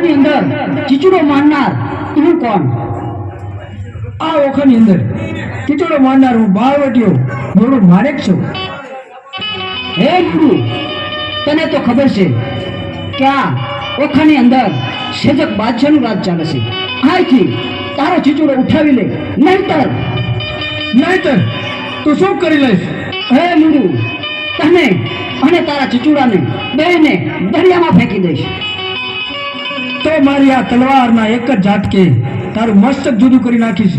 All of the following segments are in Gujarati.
ઓખાની અંદર ચીચડો મારનાર હું કોણ? આ ઓખાની અંદર ખીચડો મારનાર હું બાળવટીયો મોડો માણેક છું. હે ગુરુ, તને તો ખબર છે કે આ ઓખાની અંદર સેજક બાદશાહનું રાજ ચાલે છે. અહીંથી તારો ચીચડો ઉઠાવી લે, નહીતર તું શું કરી લઈશ? હે મુરુ, તને અને તારા ચીચુડાને બેને દરિયામાં ફેંકી દઈશ. તો મારી આ તલવારના એક જ ઝાટકે તારું મસ્તક જુદું કરી નાખીશ.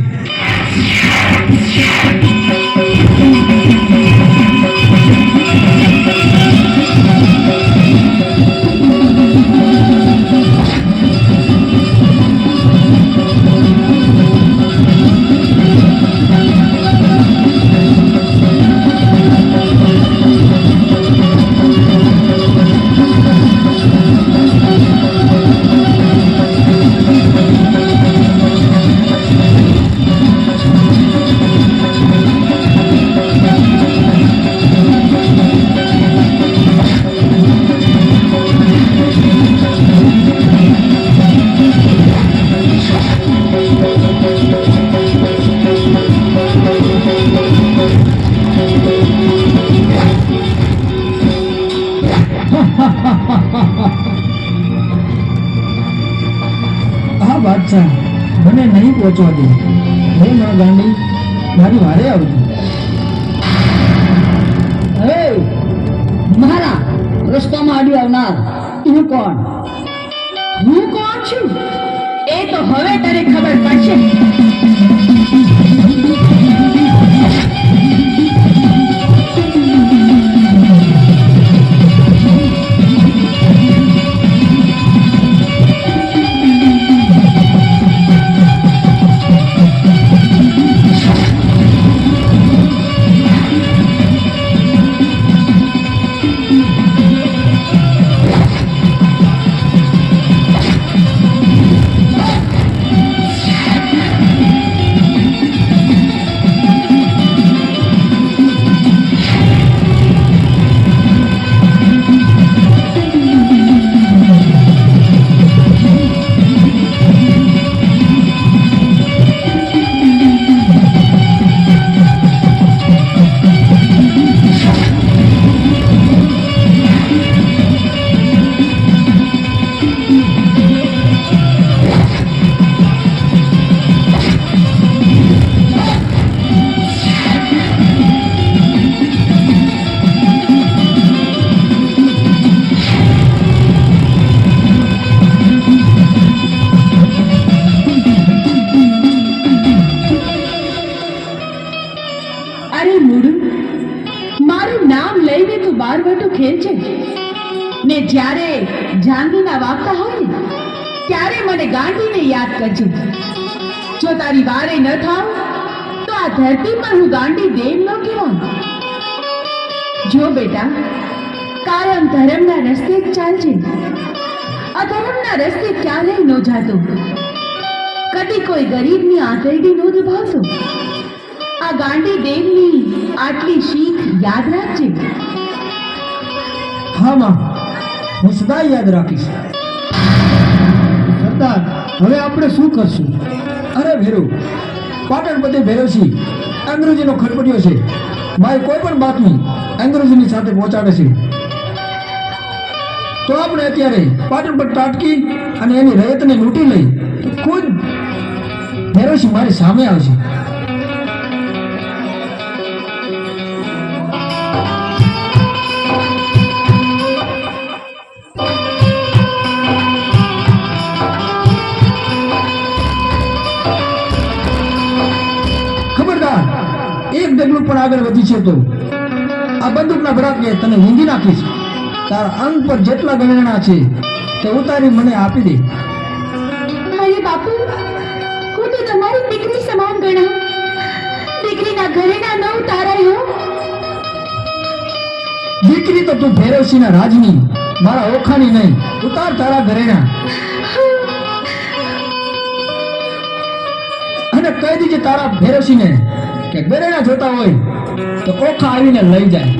હા બાદશાહ, મને નહીં પહોંચવા દે. હે માં ગાંડી, મારી વારે આવજો. હે મારા રસ્તામાં આડી આવનાર હું કોણ? હું કોણ છું એ તો હવે તને ખબર પડશે. બારવટો ખેંચે ને જ્યારે જાંગીના વાગતા હોય ને ત્યારે મને ગાંડીને યાદ કરજો. જો તારી વારે ન થાવ તો આ ધરતી પર હું ગાંડી દેવ ન કહેવાય. જો બેટા, કાયમ ધર્મના રસ્તે જ ચાલજે. અધર્મના રસ્તે ક્યારેય ન જાતો. કદી કોઈ ગરીબની આંતરડી ન દબાવતો. આ ગાંડી દેવની આટલી શીખ યાદ રાખજે. હા માં, હું સદાય યાદ રાખીશ. સરદાર, હવે આપણે શું કરશું? અરે ભેરુ, પાટણ બધે ભેરવસી અંગ્રેજીનો ખટપટ્યો છે. મારી કોઈ પણ બાતમી અંગ્રેજીની સાથે પહોંચાડે છે. તો આપણે અત્યારે પાટણ પર તાટકી અને એની રયતને લૂંટી લઈ ખુદ ભેરવસી મારી સામે આવશે. એક ડગલું પણ આગળ વધી છે તો આ બંદૂકના ભડાકે તને વીંધી નાખીશ. તારા અંગ પર જેટલા ગણના છે તે ઉતારી મને આપી દે. અરે બાપુ, હું તો તમારી દીકરી સમાન ગણા. દીકરીના ઘરેણા ન ઉતારાય હો. દીકરી તો તું ભૈરવસિંહના રાજની, મારા ઓખાની નહીં. ઉતાર તારા ઘરેણા અને કહી દીજે તારા ભૈરવસિંહને કે ઘરેણા જોતા હોય તો ઓખા આવીને લઈ જાય.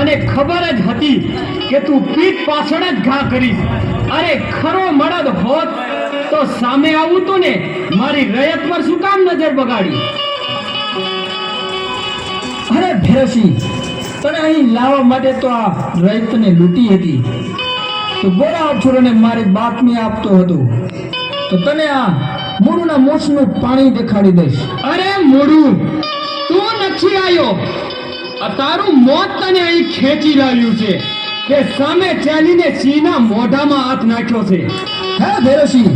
મને ખબર જ હતી કે તું પીઠ પાછળ જ ઘા કરીશ. અરે ખરો મળદ હોત તો સામે આવું તું ને મારી રયત પર શું કામ નજર બગાડી? અરે ભેરસી, તને અહીં લાવવા માટે તો આ રૈતને લૂંટી હતી. તો ગોરા અક્ષરોને મારી બાતમી આપતો હતો. તો તને આ મૂળના મોસનું પાણી દેખાડી દઈશ. અરે મોડું, તું નથી આવ્યો. આ તારું મોત તને અહીં ખેંચી લાવ્યું છે કે સામે ચાલીને સિંહના મોઢામાં હાથ નાખ્યો છે. હે ભેરસી,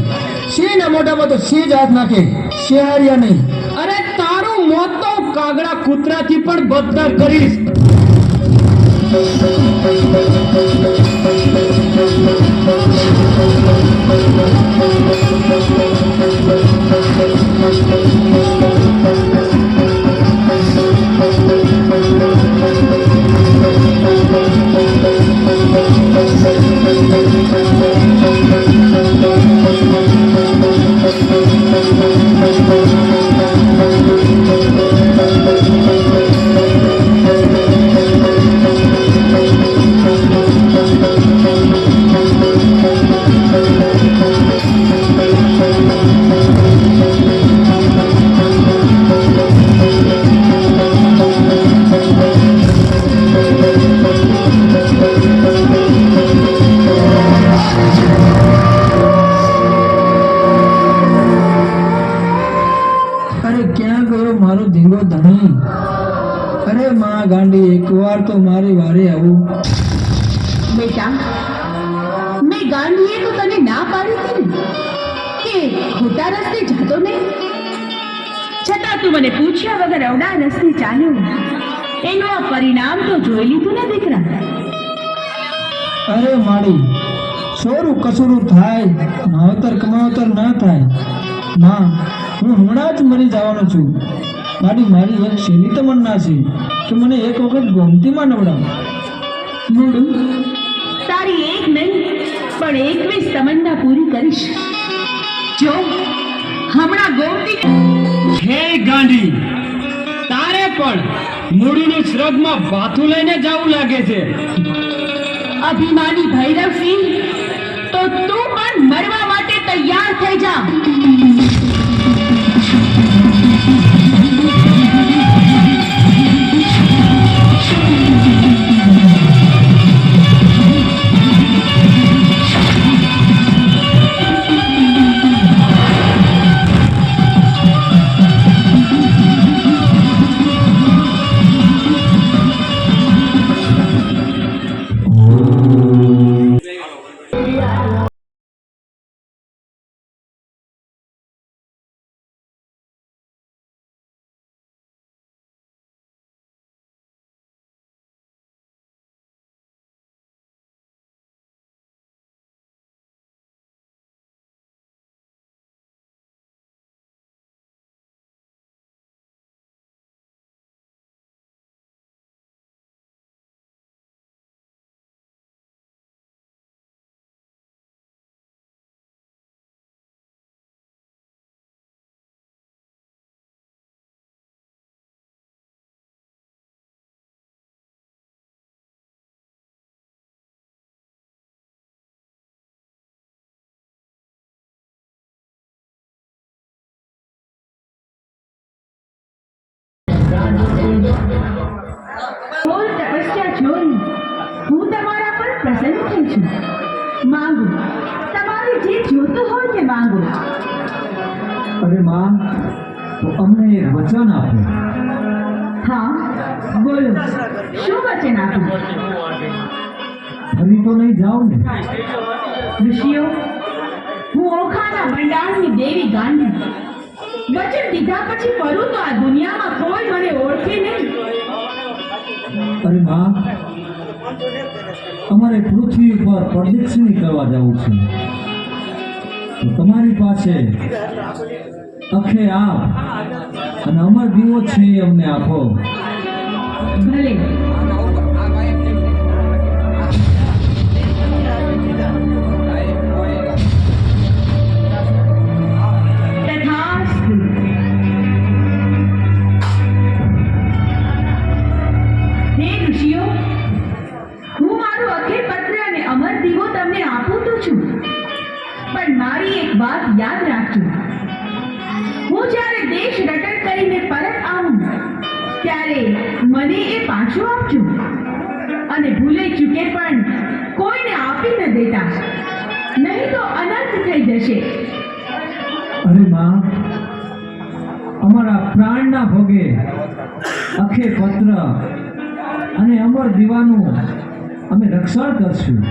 સિંહના મોઢામાં તો સિંહ જ હાથ નાખે, શિહારિયા નહીં. અરે તારું મોત તો કાગડા કૂતરાથી પણ બદતર કરીશ. અરે ક્યાં ગયો મારો ધીંગો ધણી? અરે માં ગાંડી, એકવાર તો મારી વારે આવું. બેટા, મેં ગાંધીએ તો તને ના પાડી હતી ને કે ખોટા રસ્તે જતો નહીં. છતાં તું મને પૂછ્યા વગર અવડા રસ્તે ચાલ્યો. એનું આ પરિણામ તો જોઈ લીધું ને દીકરા. અરે માડી, સોરું કસુરું થાય, માવતર કમાવતર ના થાય. માં, હું હમણાં જ મરી જવાનો છું. મારી એક છેલ્લી તમન્ના છે કે મને એક વખત ગોમતીમાં નવડાવ. મોડું, તારી એક નહીં પણ 21 તમન્ના પૂરી કરીશ. જો હમણાં ગોમતી હે ગાંડી, તારે પણ મૂળનું શ્રગમાં ભાથું લઈને જાવું લાગે છે. અભિમાની ભૈરવસિંહ, તો તું પણ મરવા માટે તૈયાર થઈ જા. બોલ તપસ્યા જોઈ હું તમારા પર પ્રસન્ન થઈ છું. માંગો, તમારે જે જોતું હોય તે માંગો. અરે માં, તો અમને એક વચન આપો. હા, બોલો, શું વચન આપું? ફરી તો નહીં જાઓ ને? ઋષિઓ, હું ઓખાના ભંડારની દેવી ગાંધી. વચન દીધા પછી ફરું તો આ દુનિયામાં કોઈ મને ઓળખે નહીં. અરે માં, અમારે પૃથ્વી પર પ્રદક્ષિણી કરવા જવું છે. તો તમારી પાસે અખે આપ અને અમર દીવો છે એ અમને આપો. ભલે. તથાસ્તુ. હે ઋષિઓ, છું, પણ મારી એક વાત યાદ રાખજો. હું જ્યારે દેશ રટણ કરીને પરત આવું ત્યારે મને એ પાછું આપજો અને ભૂલે ચૂકે પણ કોઈને આપી ન દેતા, નહીં તો અનર્થ થઈ જશે. અરે માં, અમારા પ્રાણના ભોગે અખે પત્ર અને અમર દીવાનું અમે રક્ષણ કરશું.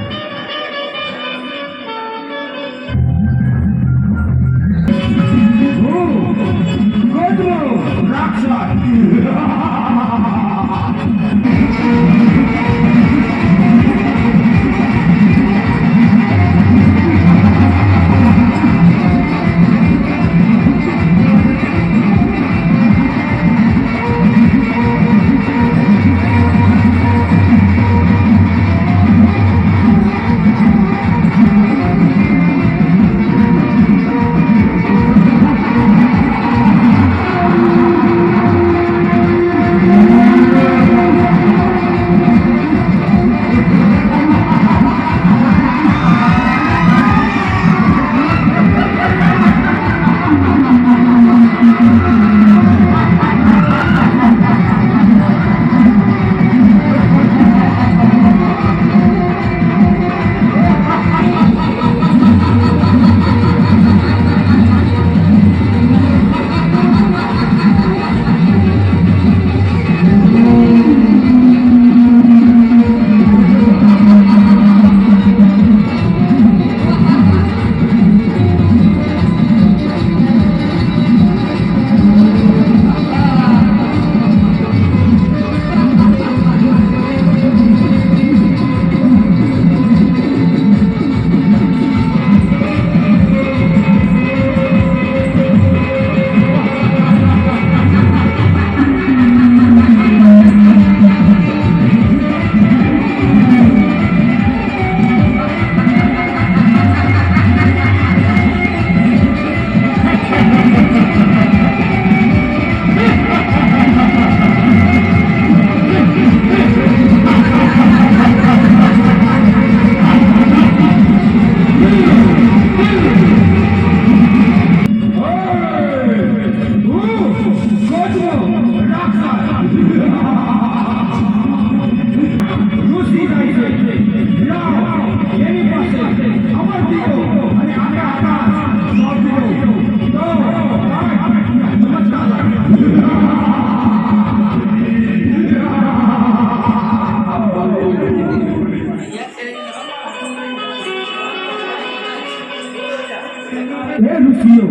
હે ઋષિઓ,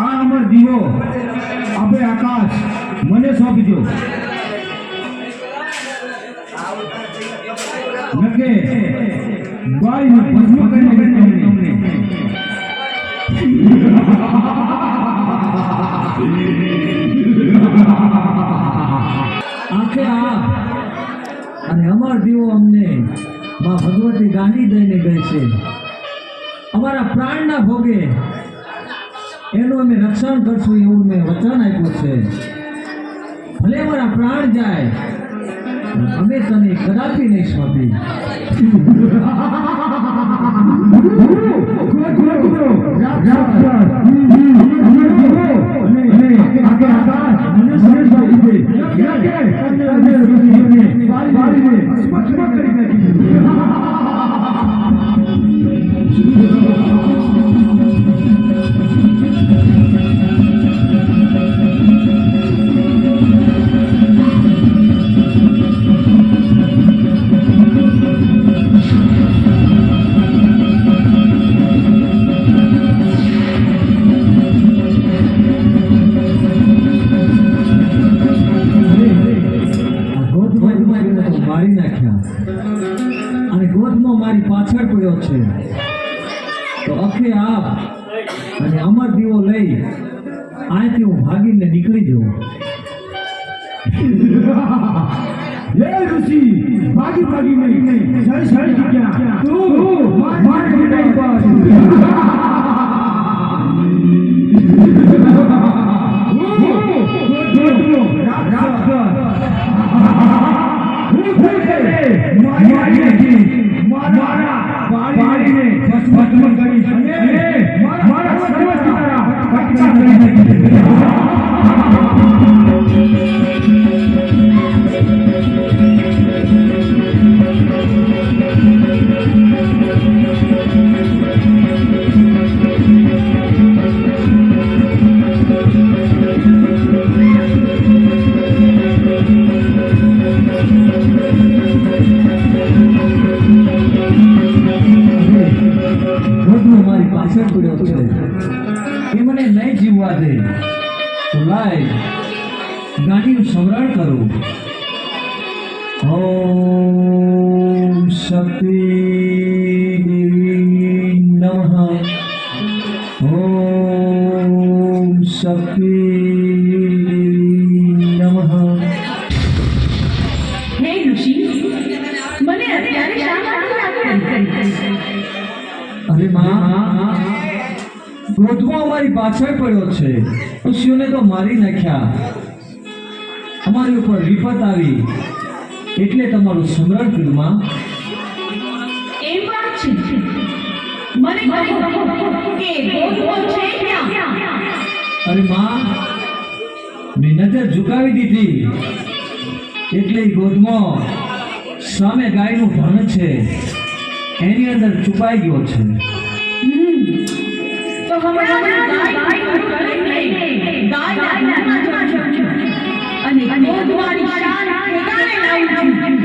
આ અમર દીવો આપે આકાશ મને સોંપજો. નકે ગાયનું ભસ્મ કરીને તમને આખે આપ અને અમર દીવો અમને માં ભગવતી ગાંધી દઈને ગઈ છે. અમારા પ્રાણના ભોગે એનું અમે રક્ષણ કરશું એવું મેં વચન આપ્યું છે. ભલે અમારા પ્રાણ જાય અમે તને કદાપી નહીં સોંપી. મારી નાખ્યા અને ગોદમાં મારી પાછળ પડ્યો છે. તો અખે આપ અને અમર દીવો લઈ અહીંથી હું ભાગીને નીકળી જવું. હે ઋષિ, ભાગી ભાગી નહીં, જય જય ક્યાં તું મારે નહીં પાસ. મારા ભસ્મ કરીશ અને મારા સર્વ સિતારા કટકા કરી નાખીશ. વધુ મારી પાછળ પડ્યો છે એ મને નહીં જીવવા દે. તો લાય ગાડીનું સમરણ કરો. ઓમ શક્તિ દેવી નમઃ. ઓમ શક્તિ દેવી નમઃ. હે ઋષિ, મને અત્યારે શા માટે યાદ કરી? અરે માં, ક્રોધમાં અમારી પાછળ પડ્યો છે. ઋષિઓને તો મારી નાખ્યા, અમારી ઉપર વિપત આવી એટલે તમારું સ્મરણ કર્યું માં. એમ વાત છે. મને કહો કે ગોધવો છે ક્યાં? અરે માં, મેં નજર ઝુકાવી દીધી એટલે ઈ ગોધમાં સામે ગાયનું ભણ છે એની અંદર છુપાઈ ગયો છે. તો હમણાં ગાયના ઘરમાં જાઉં છું અને ગોધવાની શાન ઠેકાણે લાવું છું.